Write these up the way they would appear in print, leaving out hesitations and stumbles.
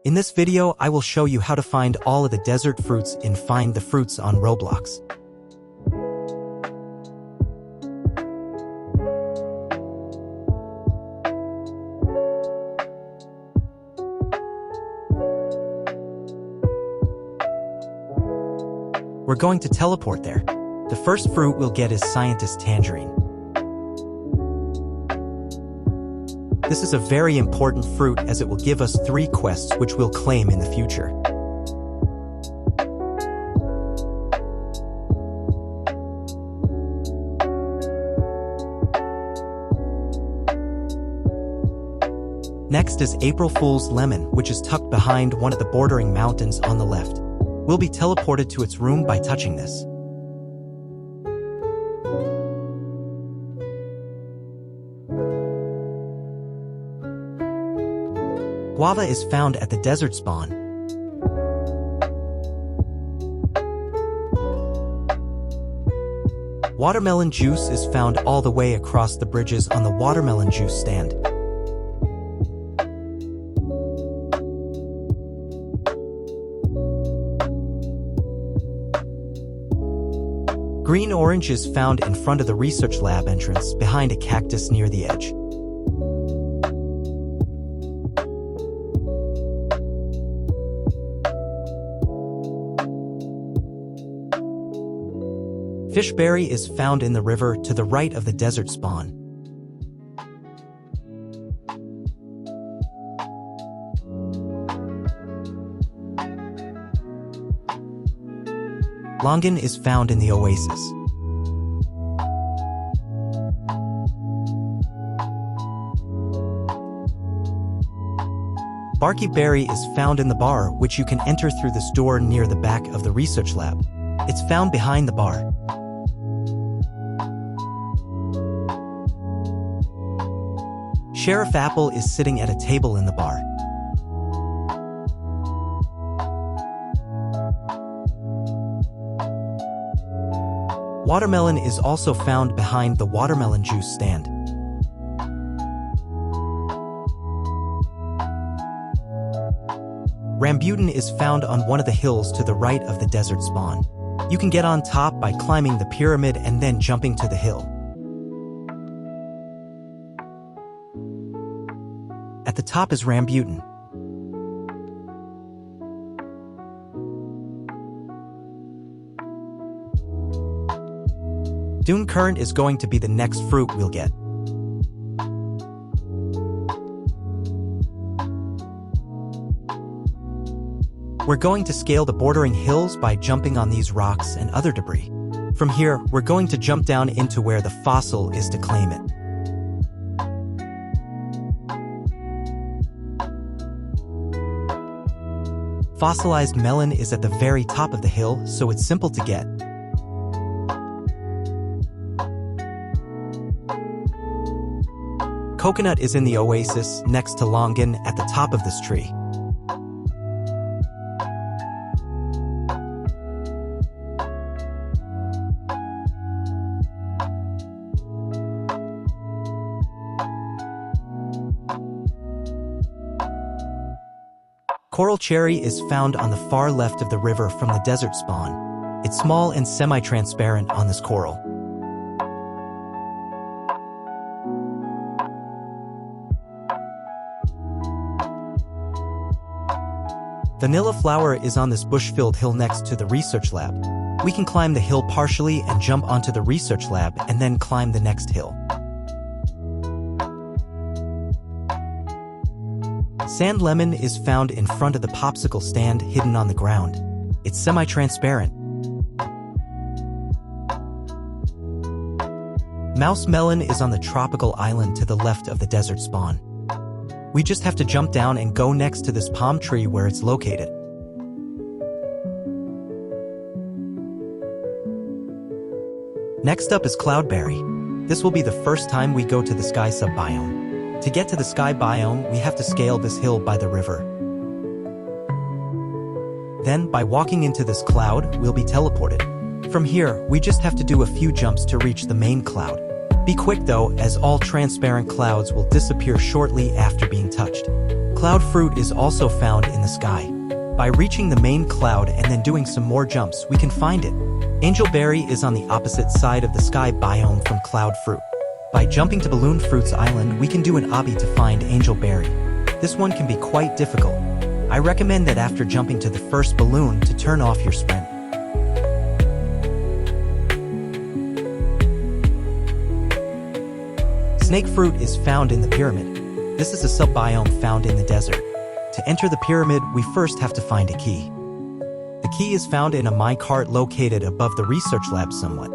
In this video, I will show you how to find all of the desert fruits in Find the Fruits on Roblox. We're going to teleport there. The first fruit we'll get is Scientist Tangerine. This is a very important fruit as it will give us 3 quests which we'll claim in the future. Next is April Fool's Lemon, which is tucked behind one of the bordering mountains on the left. We'll be teleported to its room by touching this. Guava is found at the desert spawn. Watermelon juice is found all the way across the bridges on the watermelon juice stand. Green orange is found in front of the research lab entrance behind a cactus near the edge. Fishberry is found in the river to the right of the desert spawn. Longan is found in the oasis. Barky berry is found in the bar, which you can enter through this door near the back of the research lab. It's found behind the bar. Sheriff Apple is sitting at a table in the bar. Watermelon is also found behind the watermelon juice stand. Rambutan is found on one of the hills to the right of the desert spawn. You can get on top by climbing the pyramid and then jumping to the hill. At the top is rambutan. Dune currant is going to be the next fruit we'll get. We're going to scale the bordering hills by jumping on these rocks and other debris. From here, we're going to jump down into where the fossil is to claim it. Fossilized melon is at the very top of the hill, so it's simple to get. Coconut is in the oasis next to Longan at the top of this tree. Coral cherry is found on the far left of the river from the desert spawn. It's small and semi-transparent on this coral. Vanilla flower is on this bush-filled hill next to the research lab. We can climb the hill partially and jump onto the research lab and then climb the next hill. Sand lemon is found in front of the popsicle stand hidden on the ground. It's semi-transparent. Mouse melon is on the tropical island to the left of the desert spawn. We just have to jump down and go next to this palm tree where it's located. Next up is cloudberry. This will be the first time we go to the sky sub-biome. To get to the sky biome, we have to scale this hill by the river. Then, by walking into this cloud, we'll be teleported. From here, we just have to do a few jumps to reach the main cloud. Be quick though, as all transparent clouds will disappear shortly after being touched. Cloud fruit is also found in the sky. By reaching the main cloud and then doing some more jumps, we can find it. Angelberry is on the opposite side of the sky biome from cloud fruit. By jumping to Balloon Fruit's island, we can do an obby to find Angelberry. This one can be quite difficult. I recommend that after jumping to the first balloon to turn off your sprint. Snake fruit is found in the pyramid. This is a sub-biome found in the desert. To enter the pyramid, we first have to find a key. The key is found in a minecart located above the research lab somewhat.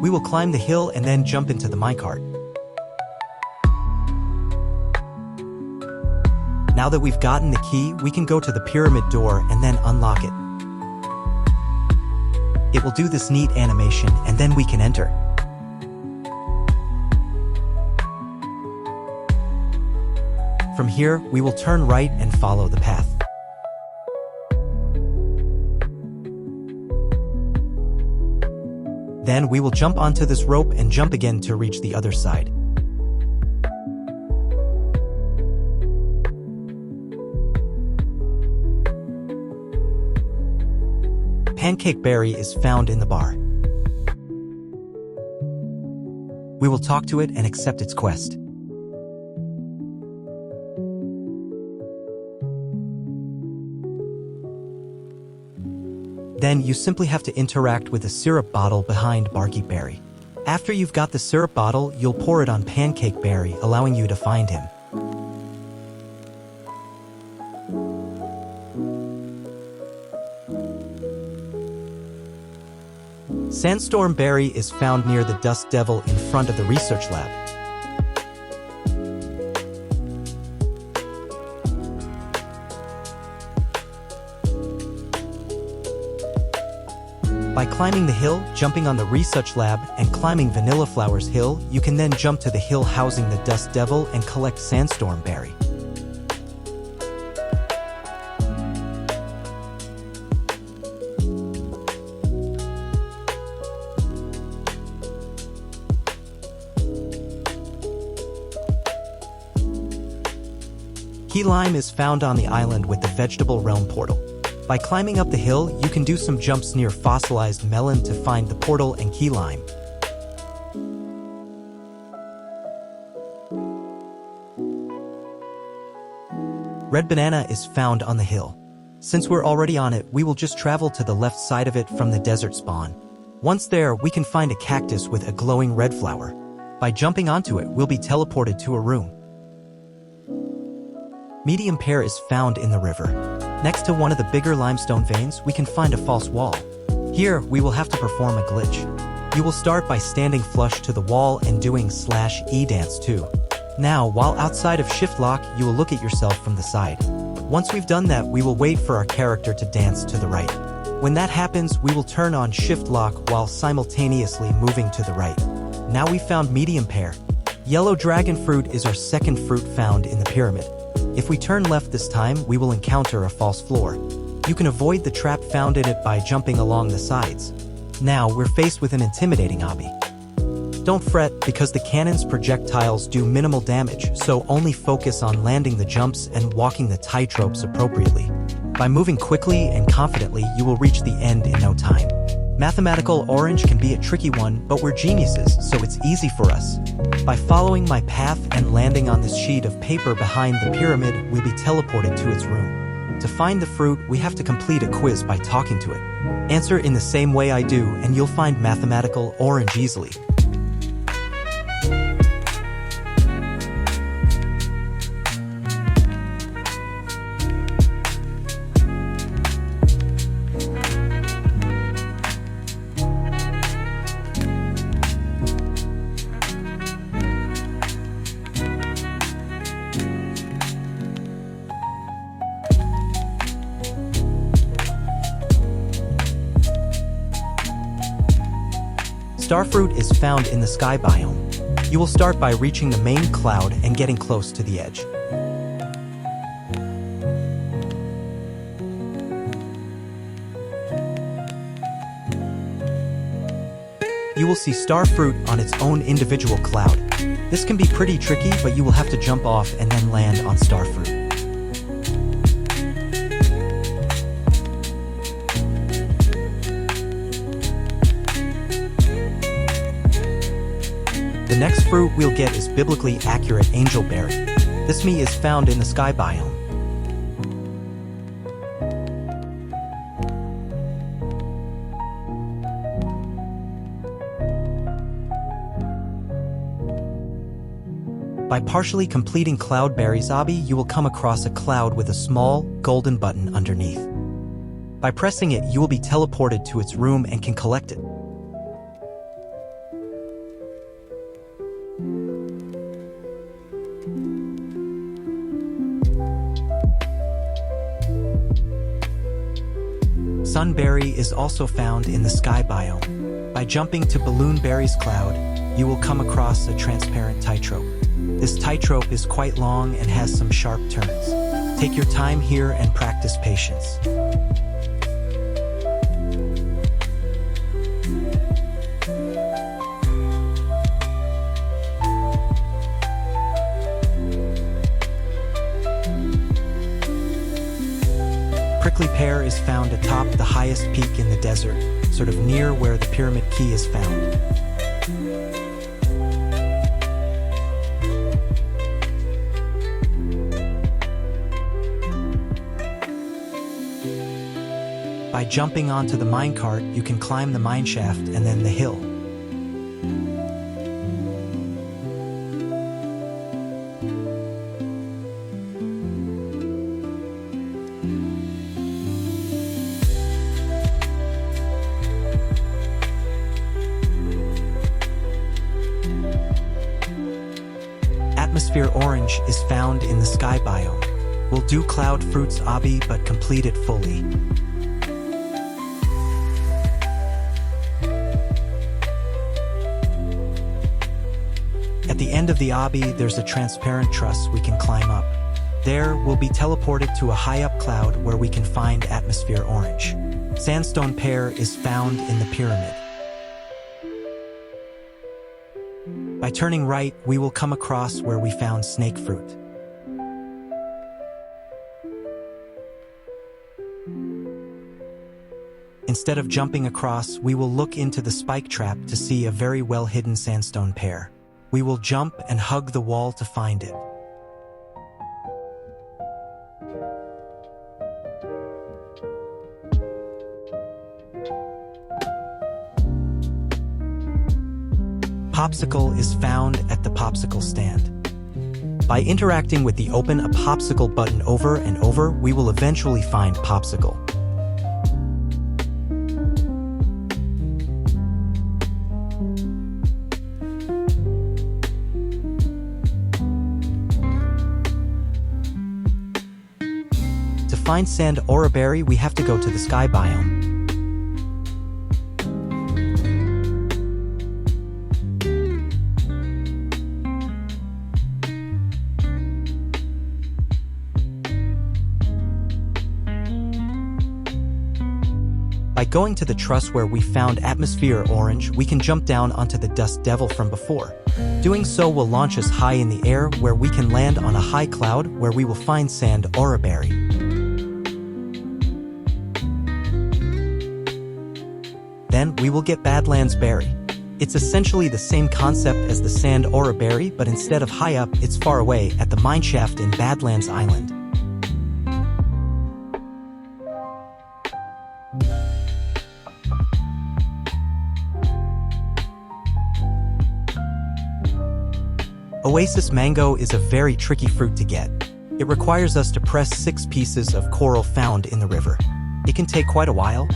We will climb the hill and then jump into the minecart. Now that we've gotten the key, we can go to the pyramid door and then unlock it. It will do this neat animation and then we can enter. From here, we will turn right and follow the path. Then we will jump onto this rope and jump again to reach the other side. Pancake berry is found in the bar. We will talk to it and accept its quest. Then you simply have to interact with a syrup bottle behind Barky Berry. After you've got the syrup bottle, you'll pour it on Pancake Berry, allowing you to find him. Sandstorm Berry is found near the Dust Devil in front of the research lab. By climbing the hill, jumping on the research lab, and climbing Vanilla Flower's hill, you can then jump to the hill housing the Dust Devil and collect Sandstorm Berry. Key lime is found on the island with the Vegetable Realm portal. By climbing up the hill, you can do some jumps near fossilized melon to find the portal and key lime. Red banana is found on the hill. Since we're already on it, we will just travel to the left side of it from the desert spawn. Once there, we can find a cactus with a glowing red flower. By jumping onto it, we'll be teleported to a room. Medium pear is found in the river. Next to one of the bigger limestone veins, we can find a false wall. Here, we will have to perform a glitch. You will start by standing flush to the wall and doing /E dance too. Now, while outside of shift lock, you will look at yourself from the side. Once we've done that, we will wait for our character to dance to the right. When that happens, we will turn on shift lock while simultaneously moving to the right. Now we found medium pear. Yellow dragon fruit is our second fruit found in the pyramid. If we turn left this time, we will encounter a false floor. You can avoid the trap found in it by jumping along the sides. Now we're faced with an intimidating obby. Don't fret, because the cannon's projectiles do minimal damage, so only focus on landing the jumps and walking the tightropes appropriately. By moving quickly and confidently, you will reach the end in no time. Mathematical orange can be a tricky one, but we're geniuses, so it's easy for us. By following my path and landing on this sheet of paper behind the pyramid, we'll be teleported to its room. To find the fruit, we have to complete a quiz by talking to it. Answer in the same way I do, and you'll find mathematical orange easily. Starfruit is found in the sky biome. You will start by reaching the main cloud and getting close to the edge. you will see star fruit on its own individual cloud. This can be pretty tricky, but you will have to jump off and then land on star fruit. The next fruit we'll get is biblically accurate angelberry. This meat is found in the sky biome. By partially completing Cloudberry's obby, you will come across a cloud with a small, golden button underneath. By pressing it, you will be teleported to its room and can collect it. Sunberry is also found in the sky biome. By jumping to Balloonberry's cloud, you will come across a transparent tightrope. This tightrope is quite long and has some sharp turns. Take your time here and practice patience. Prickly pear is found atop the highest peak in the desert, sort of near where the Pyramid Key is found. By jumping onto the minecart, you can climb the mineshaft and then the hill. Atmosphere orange is found in the sky biome. We'll do cloud fruits obby but complete it fully. At the end of the obby, there's a transparent truss we can climb up. There, we'll be teleported to a high-up cloud where we can find atmosphere orange. Sandstone pear is found in the pyramid. By turning right, we will come across where we found snake fruit. Instead of jumping across, we will look into the spike trap to see a very well-hidden sandstone pear. We will jump and hug the wall to find it. Popsicle is found at the popsicle stand. By interacting with the open a popsicle button over and over, we will eventually find Popsicle. To find sand oraberry, we have to go to the sky biome. By going to the truss where we found atmosphere orange, we can jump down onto the dust devil from before. Doing so will launch us high in the air where we can land on a high cloud where we will find sand oraberry. Then we will get Badlands berry. It's essentially the same concept as the sand oraberry, but instead of high up, it's far away at the mineshaft in Badlands Island. Oasis mango is a very tricky fruit to get. It requires us to press 6 pieces of coral found in the river. It can take quite a while.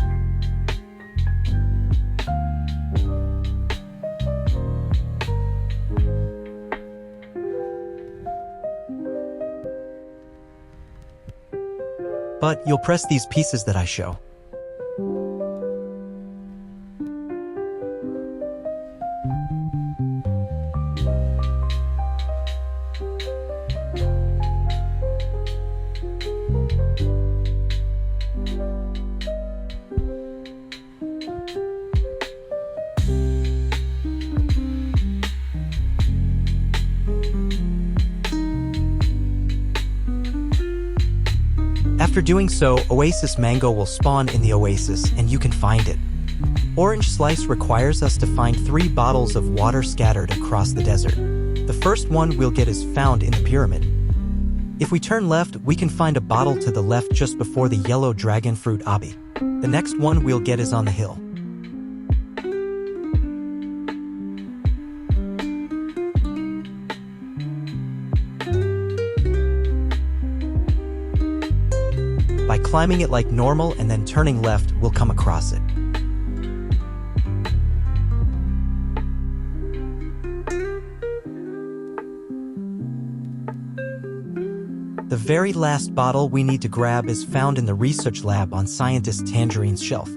But you'll press these pieces that I show. After doing so, Oasis Mango will spawn in the oasis and you can find it. Orange Slice requires us to find 3 bottles of water scattered across the desert. The first one we'll get is found in the pyramid. If we turn left, we can find a bottle to the left just before the yellow dragon fruit obby. The next one we'll get is on the hill. By climbing it like normal and then turning left, we'll come across it. The very last bottle we need to grab is found in the research lab on Scientist Tangerine's shelf.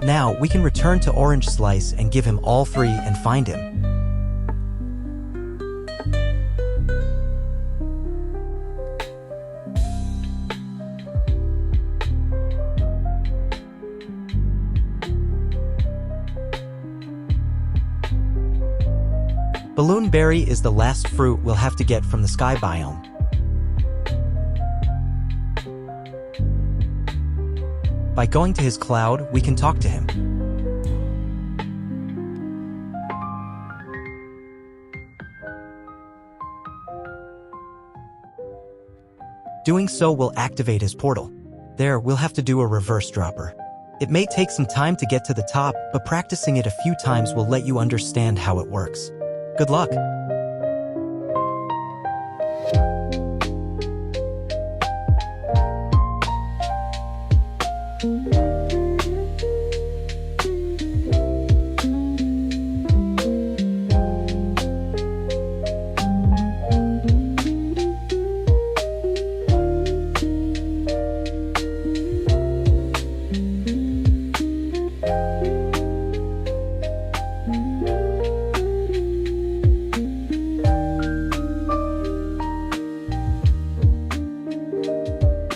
Now we can return to Orange Slice and give him all 3 and find him. Balloon Berry is the last fruit we'll have to get from the sky biome. By going to his cloud, we can talk to him. Doing so will activate his portal. There, we'll have to do a reverse dropper. It may take some time to get to the top, but practicing it a few times will let you understand how it works. Good luck!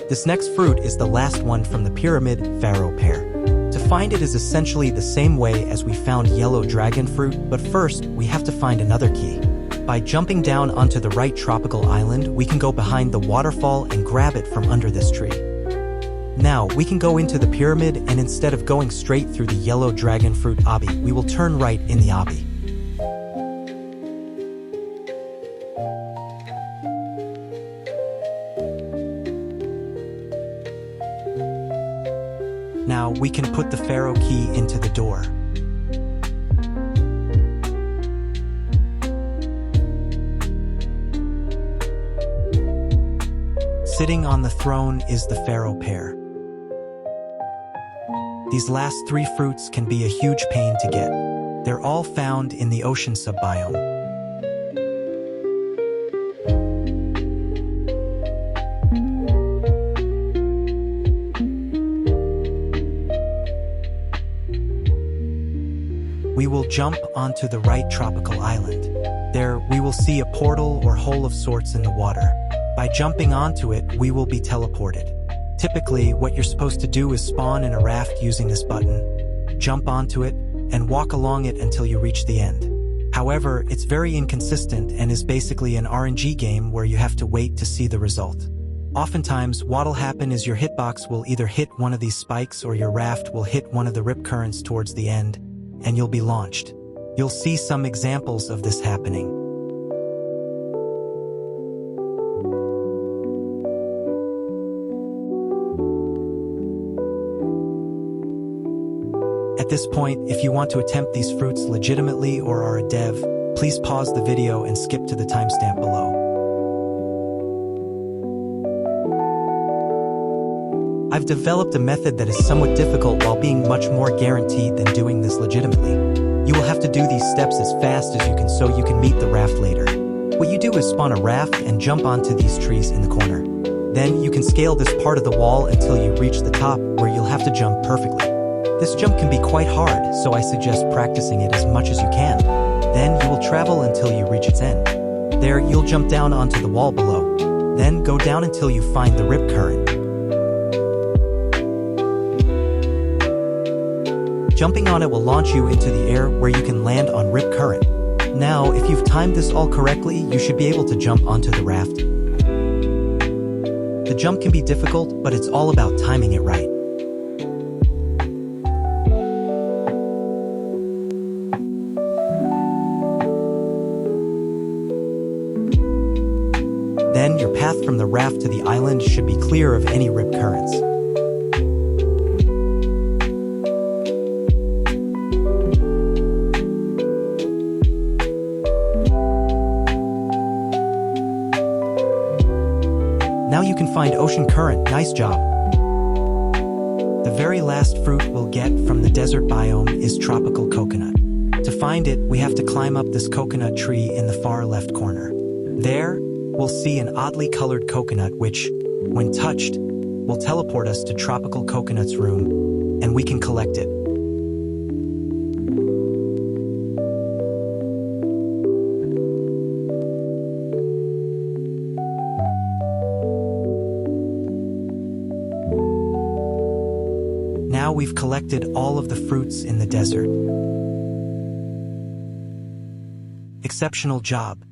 This next fruit is the last one from the pyramid, Pharaoh pear. To find it is essentially the same way as we found yellow dragon fruit, but first, we have to find another key. By jumping down onto the right tropical island, we can go behind the waterfall and grab it from under this tree. Now, we can go into the pyramid, and instead of going straight through the yellow dragon fruit obby, we will turn right in the obby. Now we can put the Pharaoh key into the door. Sitting on the throne is the Pharaoh pear. These last 3 fruits can be a huge pain to get. They're all found in the ocean sub-biome. We will jump onto the right tropical island. There, we will see a portal or hole of sorts in the water. By jumping onto it, we will be teleported. Typically, what you're supposed to do is spawn in a raft using this button, jump onto it, and walk along it until you reach the end. However, it's very inconsistent and is basically an RNG game where you have to wait to see the result. Oftentimes, what'll happen is your hitbox will either hit one of these spikes or your raft will hit one of the rip currents towards the end, and you'll be launched. You'll see some examples of this happening. At this point, if you want to attempt these fruits legitimately or are a dev, please pause the video and skip to the timestamp below. I've developed a method that is somewhat difficult while being much more guaranteed than doing this legitimately. You will have to do these steps as fast as you can so you can meet the raft later. What you do is spawn a raft and jump onto these trees in the corner. Then you can scale this part of the wall until you reach the top where you'll have to jump perfectly. This jump can be quite hard, so I suggest practicing it as much as you can. Then you will travel until you reach its end. There, you'll jump down onto the wall below. Then go down until you find the rip current. Jumping on it will launch you into the air where you can land on rip current. Now, if you've timed this all correctly, you should be able to jump onto the raft. The jump can be difficult, but it's all about timing it right. Then, your path from the raft to the island should be clear of any rip currents. Now you can find ocean current. Nice job. The very last fruit we'll get from the desert biome is tropical coconut. To find it, we have to climb up this coconut tree in the far left corner. There, we'll see an oddly colored coconut which, when touched, will teleport us to Tropical Coconut's room, and we can collect it. Now we've collected all of the fruits in the desert. Exceptional job.